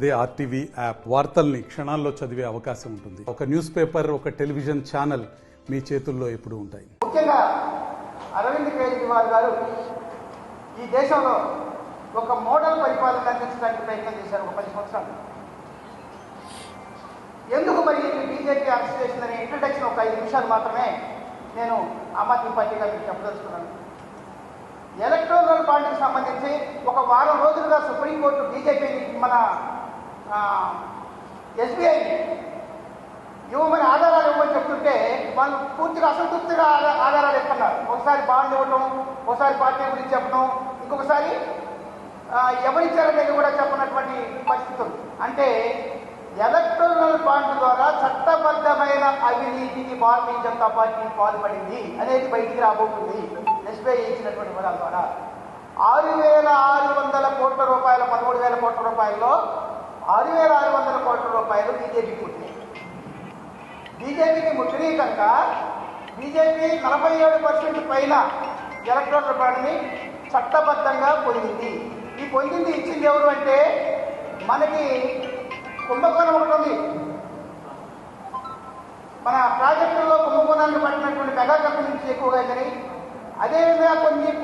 అదే RTV app వార్తల్ని క్షణాల్లో చదివే అవకాశం ఉంటుంది. ఒక న్యూస్ పేపర్, ఒక టెలివిజన్ ఛానల్ మీ చేతుల్లో ఎప్పుడూ ఉంటాయి. ముఖ్యంగా అరవింద్ కేజ్రీవాల్ గారు ఈ దేశంలో ఒక మోడల్ పరిపాలన అందించడానికి ప్రయత్నం చేశారు ఒక 10 సంవత్సరాలు. ఎందుకు మరి బీజేపీ అరెస్ట్ చేసిందనే ఇంట్రడక్షన్ ఒక 5 నిమిషాలు మాత్రమే నేను ఆమ్ ఆద్మీ పార్టీగా మీకు చెప్పదలుచుకున్నాను. ఎలక్టోరల్ బాండ్కి సంబంధించి ఒక వారం రోజులుగా సుప్రీంకోర్టు బీజేపీని మన ఎస్బీఐని ఇవ్వమని ఆధారాలు ఇవ్వమని చెప్తుంటే వాళ్ళు పూర్తిగా అసంతృప్తిగా ఆధారాలు ఇస్తున్నారు. ఒకసారి బాండ్ ఇవ్వటం, ఒకసారి పార్టీ గురించి చెప్పడం, ఇంకొకసారి ఎవరిచ్చారనేది కూడా చెప్పనటువంటి పరిస్థితులు. అంటే ఎలక్టోరల్ బాండ్ ద్వారా చట్టబద్ధమైన అవినీతికి భారతీయ జనతా పార్టీ పాల్పడింది అనేది బయటికి రాబోతుంది. ఎస్బీఐ ఇచ్చినటువంటి వివరాల ద్వారా 6,600 కోట్ల రూపాయల 13,000 కోట్ల రూపాయల్లో 6,600 కోట్ల రూపాయలు బీజేపీకి ముట్టినాయి. బీజేపీకి ముట్టినాయి కనుక బీజేపీ 47% పైన ఎలక్టోరల్ బాండ్ని చట్టబద్ధంగా పొందింది. ఈ పొందింది ఇచ్చింది ఎవరు అంటే మనకి కుంభకోణం ఉంటుంది. మన ప్రాజెక్టుల్లో కుంభకోణాన్ని పట్టినటువంటి మెగా కంపెనీ నుంచి ఎక్కువగా అయిందని, అదేవిధంగా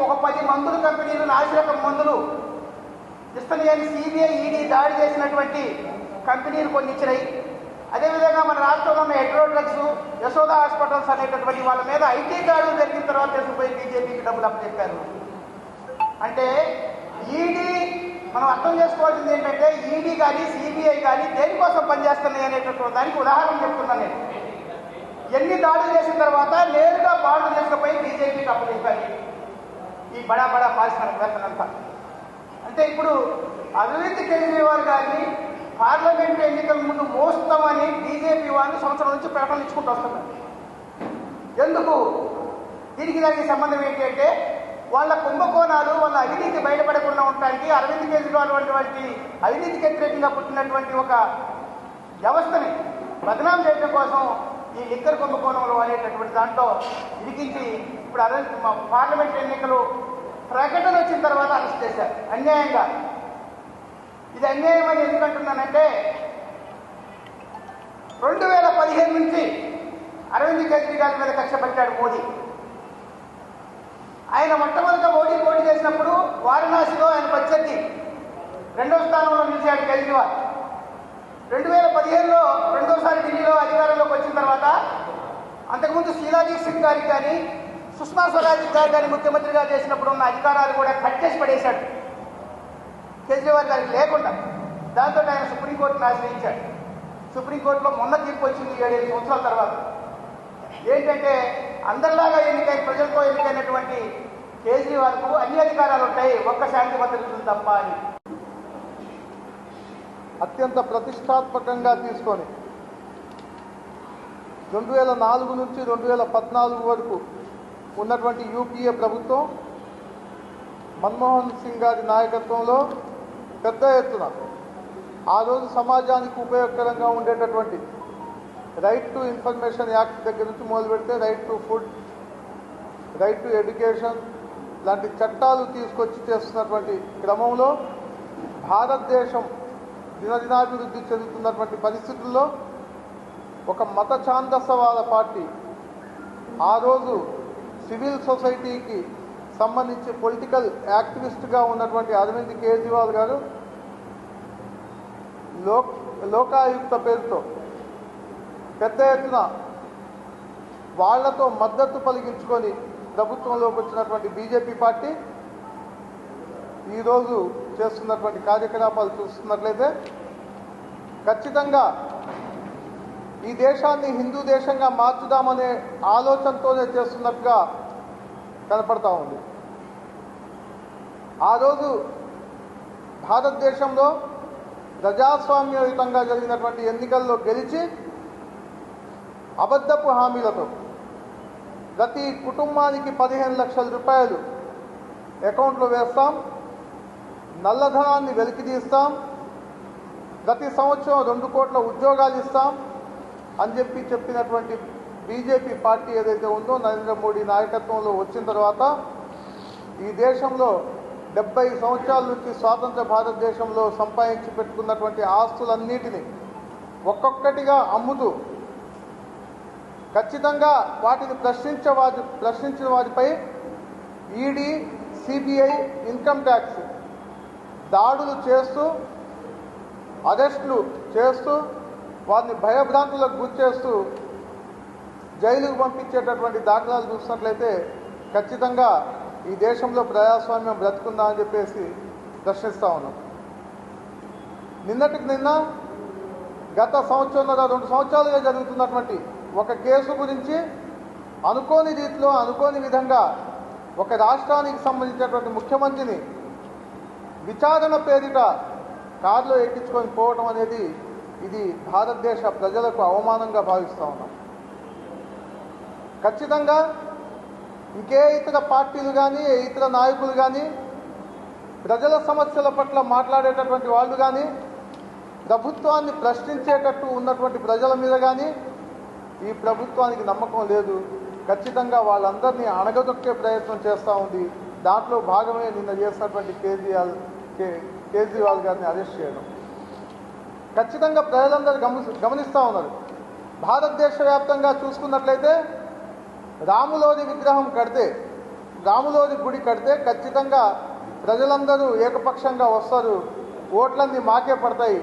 ఒక 10 మందుల కంపెనీలు నాసిరకం మందులు ఇస్తున్నాయని సిబిఐ ఈడీ దాడి చేసినటువంటి కంపెనీలు కొన్ని ఇచ్చినాయి. అదేవిధంగా మన రాష్ట్రంలో ఉన్న ఎడ్రో డ్రగ్స్, యశోద హాస్పిటల్స్ అనేటటువంటి వాళ్ళ మీద ఐటీ దాడులు జరిగిన తర్వాత తీసుకుపోయి బీజేపీకి డబ్బులు అప్పచెప్పారు. అంటే ఈడీ మనం అర్థం చేసుకోవాల్సింది ఏంటంటే ఈడీ కానీ సిబిఐ కానీ దేనికోసం పనిచేస్తున్నాయి అనేటటువంటి దానికి ఉదాహరణ చెప్తున్నాను నేను. ఎన్ని దాడులు చేసిన తర్వాత నేరుగా బాండ్లు తీసుకుపోయి బీజేపీకి అప్పచెప్పారు ఈ బడా పారిశ్రామికవేత్తలంతా. అంటే ఇప్పుడు అరవింద్ కేజ్రీవాల్ గారిని పార్లమెంట్ ఎన్నికల ముందు మోస్తామని బీజేపీ వాళ్ళు సంవత్సరం నుంచి ప్రకటనలు ఇచ్చుకుంటూ వస్తున్నారు. ఎందుకు? దానికి సంబంధం ఏంటి అంటే వాళ్ళ కుంభకోణాలు, వాళ్ళ అవినీతి బయటపడకుండా ఉండటానికి అరవింద్ కేజ్రీవాల్ వంటి అవినీతికి వ్యతిరేకంగా పుట్టినటువంటి ఒక వ్యవస్థని బదనాం చేయడం కోసం ఈ లిక్కర్ కుంభకోణంలో అనేటటువంటి దాంట్లో ఇరికించి ఇప్పుడు పార్లమెంట్ ఎన్నికలు ప్రకటన వచ్చిన తర్వాత అరెస్ట్ చేశారు అన్యాయంగా. ఇది అన్యాయం అని ఎందుకంటున్నానంటే 2015 నుంచి అరవింద్ కేజ్రీవాల్ మీద కక్ష పెట్టాడు మోడీ. ఆయన మొట్టమొదట మోడీ పోటీ చేసినప్పుడు వారణాసిలో ఆయన ప్రత్యర్థి 2వ స్థానంలో నిలిచాడు కేజ్రీవాల్. 2015లో రెండోసారి ఢిల్లీలో అధికారంలోకి వచ్చిన తర్వాత అంతకుముందు శీలాజీత్ సింగ్ గారికి కానీ సుష్మా స్వరాజ్ గారు కానీ ముఖ్యమంత్రిగా చేసినప్పుడు ఉన్న అధికారాలు కూడా కట్ చేసి పడేశాడు కేజ్రీవాల్ గారికి లేకుండా. దాంతో ఆయన సుప్రీంకోర్టును ఆశ్రయించాడు. సుప్రీంకోర్టులో మొన్న తీర్పు వచ్చింది 7 సంవత్సరాల తర్వాత. ఏంటంటే అందరిలాగా ప్రజలతో ఎన్నికైనటువంటి కేజ్రీవాల్కు అన్ని అధికారాలు ఉంటాయి, ఒక్క శాంతి భద్రతలు తప్ప అని అత్యంత ప్రతిష్టాత్మకంగా తీసుకొని 2004 నుంచి 2014 వరకు ఉన్నటువంటి యూపీఏ ప్రభుత్వం మన్మోహన్ సింగ్ గారి నాయకత్వంలో పెద్ద ఎత్తున ఆ రోజు సమాజానికి ఉపయోగకరంగా ఉండేటటువంటి రైట్ టు ఇన్ఫర్మేషన్ యాక్ట్ దగ్గర నుంచి మొదలు పెడితే right to food, right to education లాంటి చట్టాలు తీసుకొచ్చి చేస్తున్నటువంటి క్రమంలో భారతదేశం దినదినాభివృద్ధి చెందుతున్నటువంటి పరిస్థితుల్లో ఒక మత ఛాందసవాద పార్టీ ఆ రోజు సివిల్ సొసైటీకి సంబంధించి పొలిటికల్ యాక్టివిస్ట్గా ఉన్నటువంటి అరవింద్ కేజ్రీవాల్ గారు లోకాయుక్త పేరుతో పెద్ద ఎత్తున వాళ్లతో మద్దతు పలికించుకొని ప్రభుత్వంలోకి వచ్చినటువంటి బీజేపీ పార్టీ ఈరోజు చేస్తున్నటువంటి కార్యకలాపాలు చూస్తున్నట్లయితే ఖచ్చితంగా ఈ దేశాన్ని హిందూ దేశంగా మార్చుదామనే ఆలోచనతోనే చేస్తున్నట్టుగా కనపడతా ఉంది. ఆ రోజు భారతదేశంలో ప్రజాస్వామ్యయుతంగా జరిగినటువంటి ఎన్నికల్లో గెలిచి అబద్ధపు హామీలతో ప్రతి కుటుంబానికి 15 లక్షల రూపాయలు అకౌంట్లో వేస్తాం, నల్లధనాన్ని వెలికితీస్తాం, ప్రతి సంవత్సరం 2 కోట్ల ఉద్యోగాలు ఇస్తాం అని చెప్పినటువంటి బీజేపీ పార్టీ ఏదైతే ఉందో నరేంద్ర మోడీ నాయకత్వంలో వచ్చిన తర్వాత ఈ దేశంలో 70 సంవత్సరాల నుంచి స్వాతంత్ర భారతదేశంలో సంపాదించి పెట్టుకున్నటువంటి ఆస్తులన్నిటినీ ఒక్కొక్కటిగా అమ్ముతూ ఖచ్చితంగా వాటిని ప్రశ్నించిన వారిపై ఈడీ, సిబిఐ, ఇన్కమ్ ట్యాక్స్ దాడులు చేస్తూ, అరెస్టులు చేస్తూ, వారిని భయభ్రాంతులకు గురి చేస్తూ జైలుకు పంపించేటటువంటి దాఖలాలు చూసినట్లయితే ఖచ్చితంగా ఈ దేశంలో ప్రజాస్వామ్యం బ్రతుకుందా అని చెప్పేసి ప్రశ్నిస్తూ ఉన్నాం. నిన్నటికి నిన్న గత సంవత్సరంలో 2 సంవత్సరాలుగా జరుగుతున్నటువంటి ఒక కేసు గురించి అనుకోని రీతిలో, అనుకోని విధంగా ఒక రాష్ట్రానికి సంబంధించినటువంటి ముఖ్యమంత్రిని విచారణ పేరిట కారులో ఎక్కించుకొని పోవడం అనేది ఇది భారతదేశ ప్రజలకు అవమానంగా భావిస్తూ ఉన్నాం. ఖచ్చితంగా ఇంకే ఇతర పార్టీలు కానీ, ఇతర నాయకులు కానీ, ప్రజల సమస్యల పట్ల మాట్లాడేటటువంటి వాళ్ళు కానీ, ప్రభుత్వాన్ని ప్రశ్నించేటట్టు ఉన్నటువంటి ప్రజల మీద కానీ ఈ ప్రభుత్వానికి నమ్మకం లేదు. ఖచ్చితంగా వాళ్ళందరినీ అణగదొక్కే ప్రయత్నం చేస్తూ ఉంది. దాంట్లో భాగమే నిన్న చేసినటువంటి కేజ్రీవాల్ గారిని అరెస్ట్ చేయడం. ఖచ్చితంగా ప్రజలందరూ గమనిస్తూ ఉన్నారు. భారతదేశ వ్యాప్తంగా చూసుకున్నట్లయితే రాములోని విగ్రహం కడితే, రాములోని గుడి కడితే ఖచ్చితంగా ప్రజలందరూ ఏకపక్షంగా వస్తారు, ఓట్లన్నీ మాకే పడతాయి,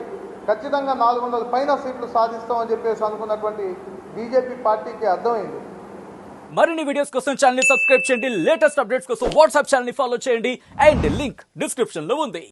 ఖచ్చితంగా 400 పైన సీట్లు సాధిస్తామని చెప్పేసి అనుకున్నటువంటి బీజేపీ పార్టీకి అర్థమైంది. మరిన్ని వీడియోస్ కోసం ఛానల్ ని సబ్స్క్రైబ్ చేయండి, లేటెస్ట్ అప్డేట్స్ కోసం వాట్సాప్ ఛానల్ ని ఫాలో చేయండి అండ్ లింక్ డిస్క్రిప్షన్ లో ఉంది.